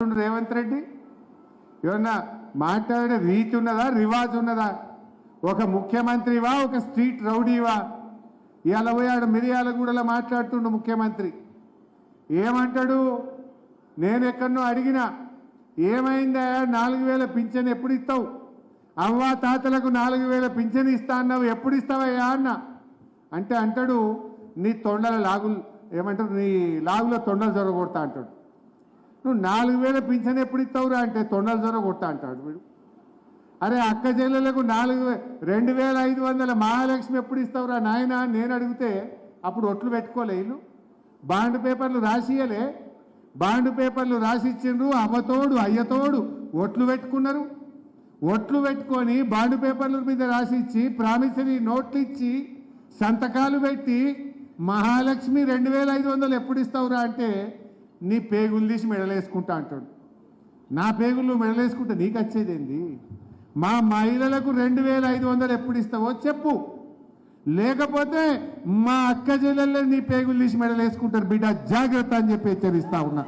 రేవంత్ రెడ్డి ఏమన్నా మాట్లాడే రీతి ఉన్నదా, రివాజ్ ఉన్నదా? ఒక ముఖ్యమంత్రివా, ఒక స్ట్రీట్ రౌడీవా? ఇవాళ పోయాడు మిర్యాలగూడలో మాట్లాడుతుండు ముఖ్యమంత్రి. ఏమంటాడు? నేను ఎక్కడనో అడిగినా, ఏమైందా 4000 పింఛన్ ఎప్పుడు ఇస్తావు? అవ్వా తాతలకు 4000 పింఛన్ ఇస్తా అన్నావు, ఎప్పుడు ఇస్తావయ్యా అన్న అంటే అంటాడు, నీ తొండల లాగులు ఏమంటారు, నీ లాగులో తొండలు జొరగొడతా అంటాడు. నువ్వు 4000 పింఛన్ ఎప్పుడు ఇస్తావురా అంటే తొండలు జొరగొడతా అంటాడు వీడు. అరే అక్క చెల్లెలకు 2500 మహాలక్ష్మి ఎప్పుడు ఇస్తావురా నాయన నేను అడిగితే అప్పుడు ఒట్లు పెట్టుకోలే వీళ్ళు. బాండ్ పేపర్లు రాసియలే, బాండ్ పేపర్లు రాసిచ్చిండ్రు, అవ్వతోడు అయ్యతోడు ఒట్లు పెట్టుకున్నారు. ఒట్లు పెట్టుకొని బాండ్ పేపర్ల మీద రాసిచ్చి ప్రామిసరీ నోట్లు ఇచ్చి సంతకాలు పెట్టి మహాలక్ష్మి 2500 ఎప్పుడు ఇస్తావురా అంటే నీ పేగులు తీసి మెడలేసుకుంటా అంటాడు. నా పేగులు మెడలేసుకుంటే నీకు వచ్చేదేంది? మా మహిళలకు 2500 ఎప్పుడు ఇస్తావో చెప్పు, లేకపోతే మా అక్క చెల్లెళ్ళే నీ పేగులు తీసి మెడలేసుకుంటారు బిడ్డ, జాగ్రత్త అని చెప్పి హెచ్చరిస్తా ఉన్నా.